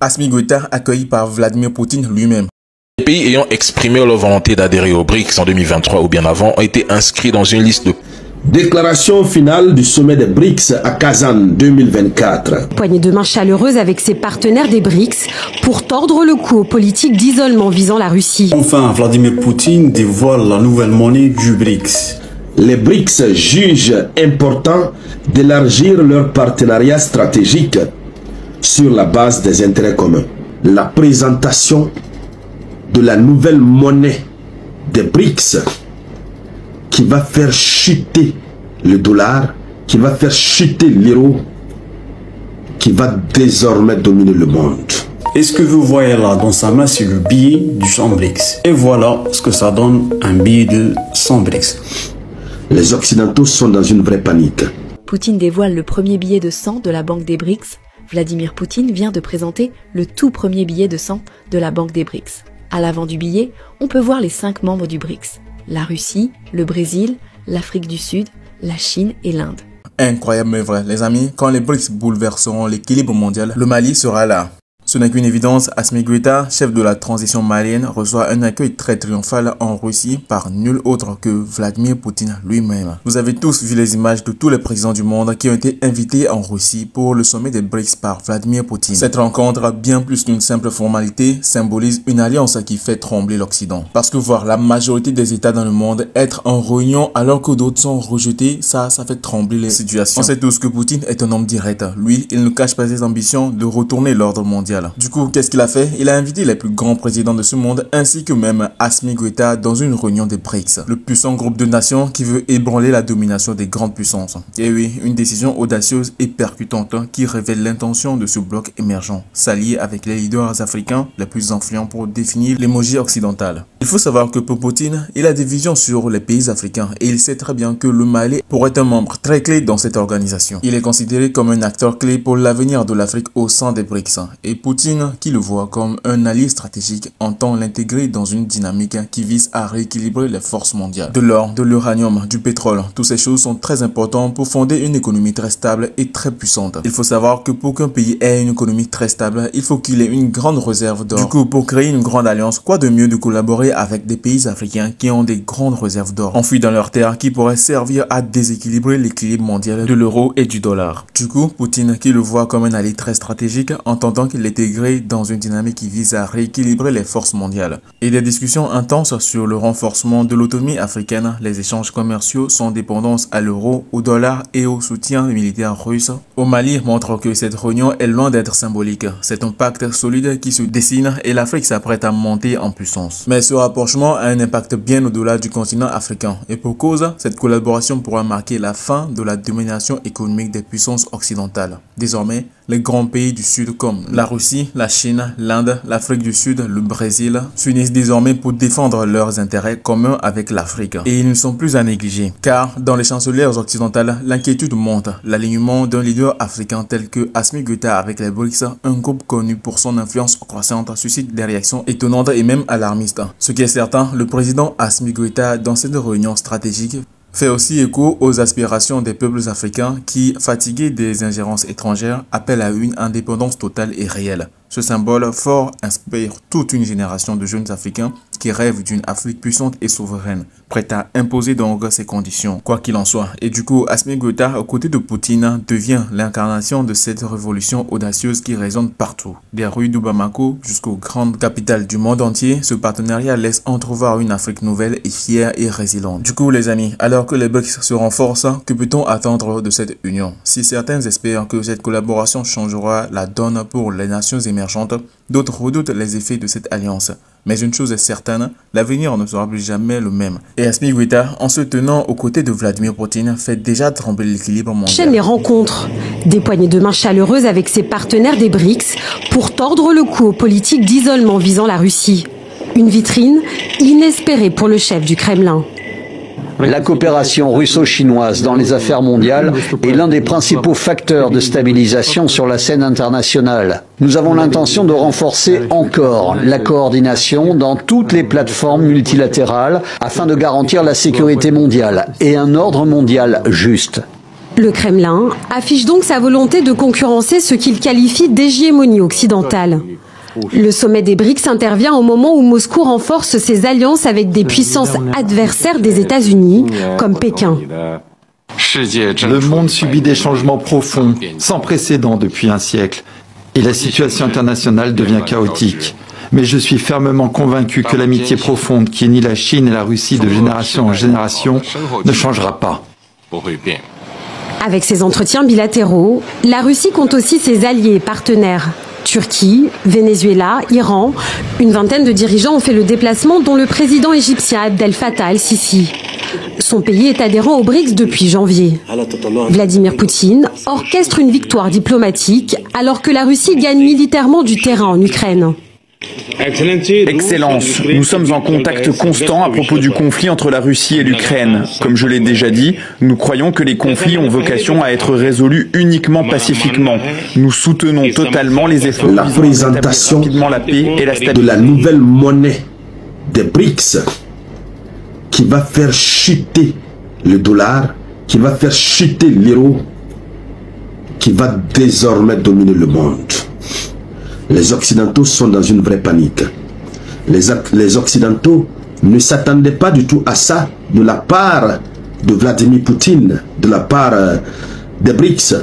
Assimi Goïta accueilli par Vladimir Poutine lui-même. Les pays ayant exprimé leur volonté d'adhérer aux BRICS en 2023 ou bien avant ont été inscrits dans une liste de... Déclaration finale du sommet des BRICS à Kazan 2024. Poignée de main chaleureuse avec ses partenaires des BRICS pour tordre le cou aux politiques d'isolement visant la Russie. Enfin, Vladimir Poutine dévoile la nouvelle monnaie du BRICS. Les BRICS jugent important d'élargir leur partenariat stratégique sur la base des intérêts communs. La présentation de la nouvelle monnaie des BRICS qui va faire chuter le dollar, qui va faire chuter l'euro, qui va désormais dominer le monde. Et ce que vous voyez là dans sa main, c'est le billet du 100 BRICS. Et voilà ce que ça donne, un billet de 100 BRICS. Les Occidentaux sont dans une vraie panique. Poutine dévoile le premier billet de 100 de la Banque des BRICS. Vladimir Poutine vient de présenter le tout premier billet de 100 de la Banque des BRICS. À l'avant du billet, on peut voir les 5 membres du BRICS. La Russie, le Brésil, l'Afrique du Sud, la Chine et l'Inde. Incroyable mais vrai, les amis, quand les BRICS bouleverseront l'équilibre mondial, le Mali sera là. Ce n'est qu'une évidence, Assimi Goïta, chef de la transition malienne, reçoit un accueil très triomphal en Russie par nul autre que Vladimir Poutine lui-même. Vous avez tous vu les images de tous les présidents du monde qui ont été invités en Russie pour le sommet des BRICS par Vladimir Poutine. Cette rencontre, bien plus qu'une simple formalité, symbolise une alliance qui fait trembler l'Occident. Parce que voir la majorité des États dans le monde être en réunion alors que d'autres sont rejetés, ça fait trembler les situations. On sait tous que Poutine est un homme direct. Lui, il ne cache pas ses ambitions de retourner l'ordre mondial. Du coup, qu'est-ce qu'il a fait? Il a invité les plus grands présidents de ce monde ainsi que même Assimi Goïta dans une réunion des BRICS, le puissant groupe de nations qui veut ébranler la domination des grandes puissances. Et oui, une décision audacieuse et percutante qui révèle l'intention de ce bloc émergent, s'allier avec les leaders africains les plus influents pour définir l'émogie occidentale. Il faut savoir que pour Poutine, il a des visions sur les pays africains et il sait très bien que le Mali pourrait être un membre très clé dans cette organisation. Il est considéré comme un acteur clé pour l'avenir de l'Afrique au sein des BRICS. Et Poutine, qui le voit comme un allié stratégique, entend l'intégrer dans une dynamique qui vise à rééquilibrer les forces mondiales. De l'or, de l'uranium, du pétrole, toutes ces choses sont très importantes pour fonder une économie très stable et très puissante. Il faut savoir que pour qu'un pays ait une économie très stable, il faut qu'il ait une grande réserve d'or. Du coup, pour créer une grande alliance, quoi de mieux de collaborer avec des pays africains qui ont des grandes réserves d'or enfouies dans leurs terres qui pourraient servir à déséquilibrer l'équilibre mondial de l'euro et du dollar. Du coup, Poutine, qui le voit comme un allié très stratégique, entendant qu'il l'intégrer dans une dynamique qui vise à rééquilibrer les forces mondiales. Et des discussions intenses sur le renforcement de l'autonomie africaine, les échanges commerciaux sans dépendance à l'euro, au dollar et au soutien militaire russe au Mali montrent que cette réunion est loin d'être symbolique. C'est un pacte solide qui se dessine et l'Afrique s'apprête à monter en puissance. Mais ce rapprochement a un impact bien au-delà du continent africain. Et pour cause, cette collaboration pourra marquer la fin de la domination économique des puissances occidentales. Désormais, les grands pays du Sud comme la Russie, la Chine, l'Inde, l'Afrique du Sud, le Brésil s'unissent désormais pour défendre leurs intérêts communs avec l'Afrique. Et ils ne sont plus à négliger, car dans les chancelières occidentales, l'inquiétude monte. L'alignement d'un leader africain tel que Assimi Goïta avec les BRICS, un groupe connu pour son influence croissante, suscite des réactions étonnantes et même alarmistes. Ce qui est certain, le président Assimi Goïta, dans cette réunion stratégique, fait aussi écho aux aspirations des peuples africains qui, fatigués des ingérences étrangères, appellent à une indépendance totale et réelle. Ce symbole fort inspire toute une génération de jeunes Africains qui rêvent d'une Afrique puissante et souveraine, prête à imposer donc ses conditions, quoi qu'il en soit. Et du coup, Assimi Goïta, aux côtés de Poutine, devient l'incarnation de cette révolution audacieuse qui résonne partout. Des rues de Bamako jusqu'aux grandes capitales du monde entier, ce partenariat laisse entrevoir une Afrique nouvelle et fière et résiliente. Du coup, les amis, alors que les BRICS se renforcent, que peut-on attendre de cette union? Si certains espèrent que cette collaboration changera la donne pour les nations émergentes, d'autres redoutent les effets de cette alliance. Mais une chose est certaine, l'avenir ne sera plus jamais le même. Et Assimi Goïta, en se tenant aux côtés de Vladimir Poutine, fait déjà trembler l'équilibre mondial. Chaîne les rencontres, des poignées de main chaleureuses avec ses partenaires des BRICS pour tordre le cou aux politiques d'isolement visant la Russie. Une vitrine inespérée pour le chef du Kremlin. La coopération russo-chinoise dans les affaires mondiales est l'un des principaux facteurs de stabilisation sur la scène internationale. Nous avons l'intention de renforcer encore la coordination dans toutes les plateformes multilatérales afin de garantir la sécurité mondiale et un ordre mondial juste. Le Kremlin affiche donc sa volonté de concurrencer ce qu'il qualifie d'hégémonie occidentale. Le sommet des BRICS intervient au moment où Moscou renforce ses alliances avec des puissances adversaires des États-Unis, comme Pékin. Le monde subit des changements profonds, sans précédent depuis un siècle, et la situation internationale devient chaotique. Mais je suis fermement convaincu que l'amitié profonde qui unit la Chine et la Russie de génération en génération ne changera pas. Avec ses entretiens bilatéraux, la Russie compte aussi ses alliés et partenaires. Turquie, Venezuela, Iran, une vingtaine de dirigeants ont fait le déplacement, dont le président égyptien Abdel Fattah el-Sisi. Son pays est adhérent aux BRICS depuis janvier. Vladimir Poutine orchestre une victoire diplomatique alors que la Russie gagne militairement du terrain en Ukraine. Excellence, nous sommes en contact constant à propos du conflit entre la Russie et l'Ukraine. Comme je l'ai déjà dit, nous croyons que les conflits ont vocation à être résolus uniquement pacifiquement. Nous soutenons totalement les efforts la présentation rapidement la paix et la stabilité. De la nouvelle monnaie des BRICS qui va faire chuter le dollar, qui va faire chuter l'euro, qui va désormais dominer le monde. Les Occidentaux sont dans une vraie panique. Les Occidentaux ne s'attendaient pas du tout à ça de la part de Vladimir Poutine, de la part des BRICS.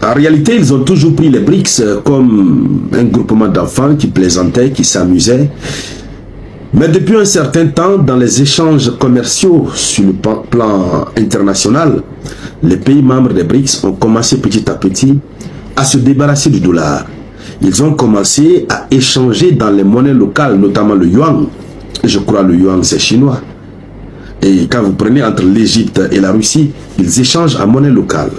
En réalité, ils ont toujours pris les BRICS comme un groupement d'enfants qui plaisantaient, qui s'amusaient. Mais depuis un certain temps, dans les échanges commerciaux sur le plan international, les pays membres des BRICS ont commencé petit à petit à se débarrasser du dollar. Ils ont commencé à échanger dans les monnaies locales, notamment le yuan. Je crois le yuan c'est chinois. Et quand vous prenez entre l'Égypte et la Russie, ils échangent en monnaie locale.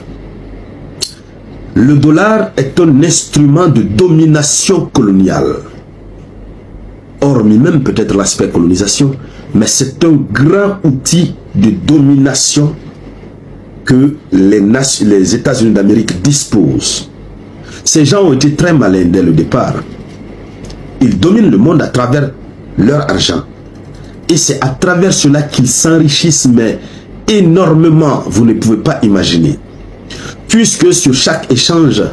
Le dollar est un instrument de domination coloniale. Hormis même peut-être l'aspect colonisation, mais c'est un grand outil de domination que les États-Unis d'Amérique disposent. Ces gens ont été très malins dès le départ. Ils dominent le monde à travers leur argent. Et c'est à travers cela qu'ils s'enrichissent, mais énormément, vous ne pouvez pas imaginer. Puisque sur chaque échange,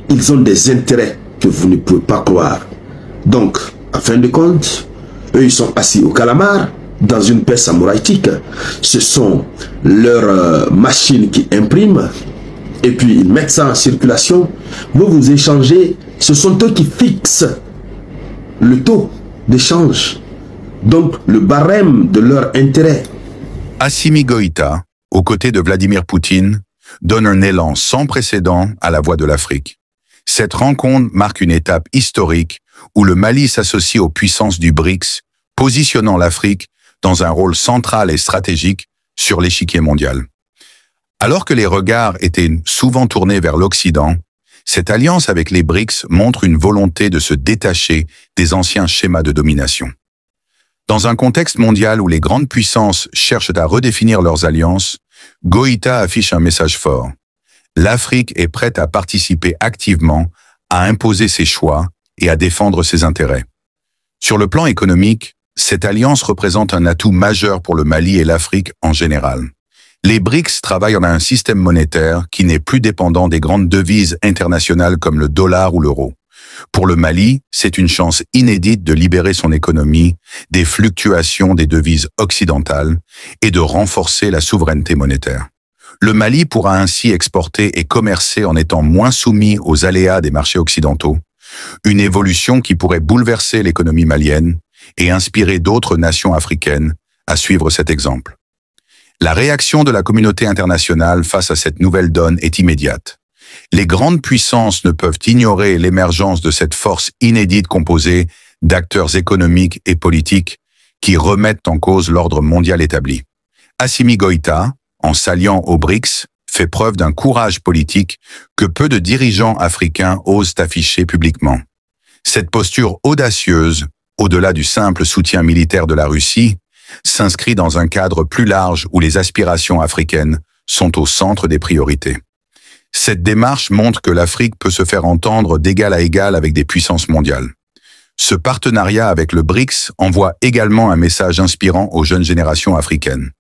ils ont des intérêts que vous ne pouvez pas croire. Donc, en fin de compte, eux, ils sont assis au calamar, dans une paix samouraïtique. Ce sont leurs machines qui impriment. Et puis ils mettent ça en circulation, vous échangez, ce sont eux qui fixent le taux d'échange, donc le barème de leur intérêt. Assimi Goïta, aux côtés de Vladimir Poutine, donne un élan sans précédent à la voix de l'Afrique. Cette rencontre marque une étape historique où le Mali s'associe aux puissances du BRICS, positionnant l'Afrique dans un rôle central et stratégique sur l'échiquier mondial. Alors que les regards étaient souvent tournés vers l'Occident, cette alliance avec les BRICS montre une volonté de se détacher des anciens schémas de domination. Dans un contexte mondial où les grandes puissances cherchent à redéfinir leurs alliances, Goïta affiche un message fort. L'Afrique est prête à participer activement, à imposer ses choix et à défendre ses intérêts. Sur le plan économique, cette alliance représente un atout majeur pour le Mali et l'Afrique en général. Les BRICS travaillent dans un système monétaire qui n'est plus dépendant des grandes devises internationales comme le dollar ou l'euro. Pour le Mali, c'est une chance inédite de libérer son économie des fluctuations des devises occidentales et de renforcer la souveraineté monétaire. Le Mali pourra ainsi exporter et commercer en étant moins soumis aux aléas des marchés occidentaux, une évolution qui pourrait bouleverser l'économie malienne et inspirer d'autres nations africaines à suivre cet exemple. La réaction de la communauté internationale face à cette nouvelle donne est immédiate. Les grandes puissances ne peuvent ignorer l'émergence de cette force inédite composée d'acteurs économiques et politiques qui remettent en cause l'ordre mondial établi. Assimi Goïta, en s'alliant aux BRICS, fait preuve d'un courage politique que peu de dirigeants africains osent afficher publiquement. Cette posture audacieuse, au-delà du simple soutien militaire de la Russie, s'inscrit dans un cadre plus large où les aspirations africaines sont au centre des priorités. Cette démarche montre que l'Afrique peut se faire entendre d'égal à égal avec des puissances mondiales. Ce partenariat avec le BRICS envoie également un message inspirant aux jeunes générations africaines.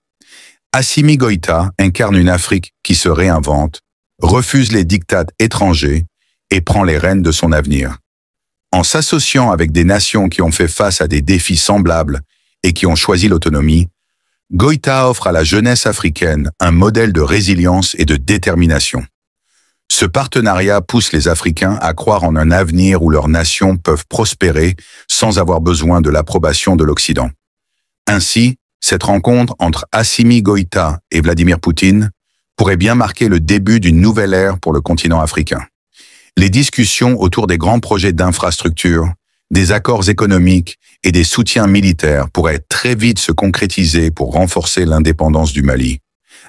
Assimi Goïta incarne une Afrique qui se réinvente, refuse les diktats étrangers et prend les rênes de son avenir. En s'associant avec des nations qui ont fait face à des défis semblables et qui ont choisi l'autonomie, Goïta offre à la jeunesse africaine un modèle de résilience et de détermination. Ce partenariat pousse les Africains à croire en un avenir où leurs nations peuvent prospérer sans avoir besoin de l'approbation de l'Occident. Ainsi, cette rencontre entre Assimi Goïta et Vladimir Poutine pourrait bien marquer le début d'une nouvelle ère pour le continent africain. Les discussions autour des grands projets d'infrastructure, des accords économiques et des soutiens militaires pourraient très vite se concrétiser pour renforcer l'indépendance du Mali.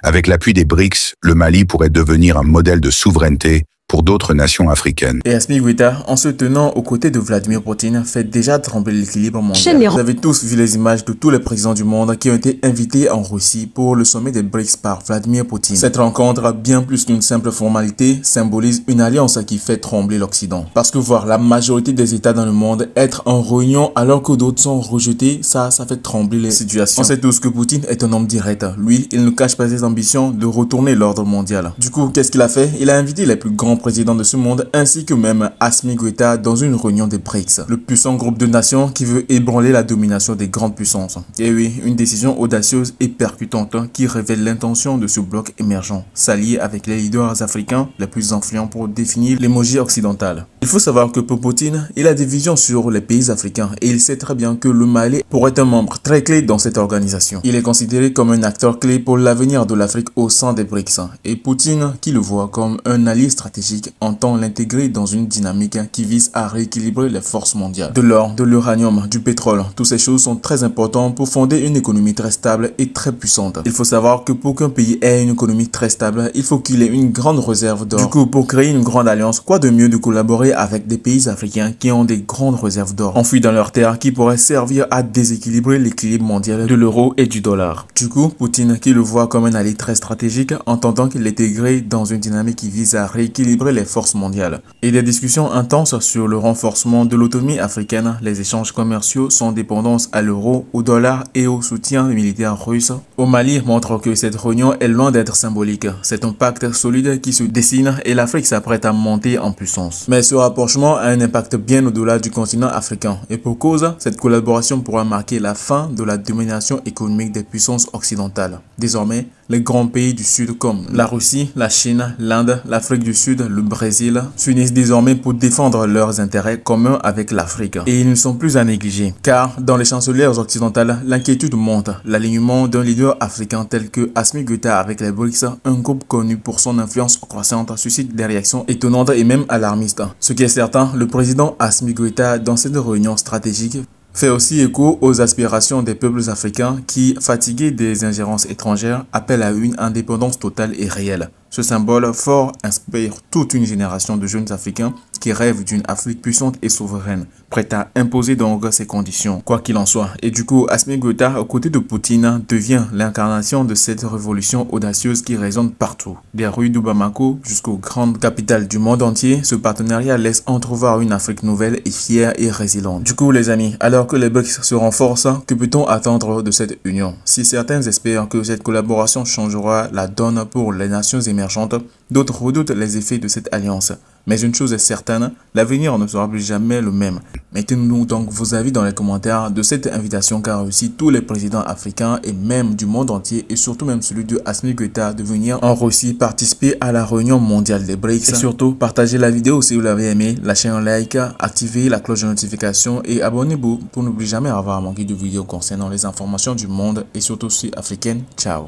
Avec l'appui des BRICS, le Mali pourrait devenir un modèle de souveraineté pour d'autres nations africaines. Et Assimi Goïta, en se tenant aux côtés de Vladimir Poutine, fait déjà trembler l'équilibre mondial. Vous avez tous vu les images de tous les présidents du monde qui ont été invités en Russie pour le sommet des BRICS par Vladimir Poutine. Cette rencontre, bien plus qu'une simple formalité, symbolise une alliance qui fait trembler l'Occident. Parce que voir la majorité des États dans le monde être en réunion alors que d'autres sont rejetés, ça fait trembler les situations. On sait tous que Poutine est un homme direct. Lui, il ne cache pas ses ambitions de retourner l'ordre mondial. Du coup, qu'est-ce qu'il a fait? Il a invité les plus grands président de ce monde ainsi que même Assimi Goïta dans une réunion des BRICS, le puissant groupe de nations qui veut ébranler la domination des grandes puissances. Et oui, une décision audacieuse et percutante qui révèle l'intention de ce bloc émergent, s'allier avec les leaders africains les plus influents pour définir l'émoji occidentale. Il faut savoir que pour Poutine, il a des visions sur les pays africains et il sait très bien que le Mali pourrait être un membre très clé dans cette organisation. Il est considéré comme un acteur clé pour l'avenir de l'Afrique au sein des BRICS et Poutine, qui le voit comme un allié stratégique, entend l'intégrer dans une dynamique qui vise à rééquilibrer les forces mondiales. De l'or, de l'uranium, du pétrole, toutes ces choses sont très importantes pour fonder une économie très stable et très puissante. Il faut savoir que pour qu'un pays ait une économie très stable, il faut qu'il ait une grande réserve d'or. Du coup, pour créer une grande alliance, quoi de mieux de collaborer avec des pays africains qui ont des grandes réserves d'or enfouies dans leurs terres qui pourraient servir à déséquilibrer l'équilibre mondial de l'euro et du dollar. Du coup, Poutine, qui le voit comme un allié très stratégique, entendant qu'il l'intégrer dans une dynamique qui vise à rééquilibrer les forces mondiales. Et des discussions intenses sur le renforcement de l'autonomie africaine, les échanges commerciaux sans dépendance à l'euro, au dollar et au soutien militaire russe au Mali montrent que cette réunion est loin d'être symbolique. C'est un pacte solide qui se dessine et l'Afrique s'apprête à monter en puissance. Mais ce rapprochement a un impact bien au-delà du continent africain. Et pour cause, cette collaboration pourra marquer la fin de la domination économique des puissances occidentales. Désormais, les grands pays du Sud comme la Russie, la Chine, l'Inde, l'Afrique du Sud, le Brésil s'unissent désormais pour défendre leurs intérêts communs avec l'Afrique. Et ils ne sont plus à négliger, car dans les chancelières occidentales, l'inquiétude monte. L'alignement d'un leader africain tel que Assimi Goïta avec les BRICS, un groupe connu pour son influence croissante, suscite des réactions étonnantes et même alarmistes. Ce qui est certain, le président Assimi Goïta, dans cette réunion stratégique, fait aussi écho aux aspirations des peuples africains qui, fatigués des ingérences étrangères, appellent à une indépendance totale et réelle. Ce symbole fort inspire toute une génération de jeunes Africains qui rêvent d'une Afrique puissante et souveraine, prête à imposer donc ses conditions, quoi qu'il en soit. Et du coup, Assimi Goïta, aux côtés de Poutine, devient l'incarnation de cette révolution audacieuse qui résonne partout. Des rues de Bamako jusqu'aux grandes capitales du monde entier, ce partenariat laisse entrevoir une Afrique nouvelle et fière et résiliente. Du coup, les amis, alors que les BRICS se renforcent, que peut-on attendre de cette union? Si certains espèrent que cette collaboration changera la donne pour les nations émergentes, d'autres redoutent les effets de cette alliance. Mais une chose est certaine, l'avenir ne sera plus jamais le même. Mettez-nous donc vos avis dans les commentaires de cette invitation qu'a réussi tous les présidents africains et même du monde entier et surtout même celui de Assimi Goïta de venir en Russie participer à la réunion mondiale des BRICS. Et surtout, partagez la vidéo si vous l'avez aimé, lâchez un like, activez la cloche de notification et abonnez-vous pour ne plus jamais avoir manqué de vidéos concernant les informations du monde et surtout sur africaine. Ciao.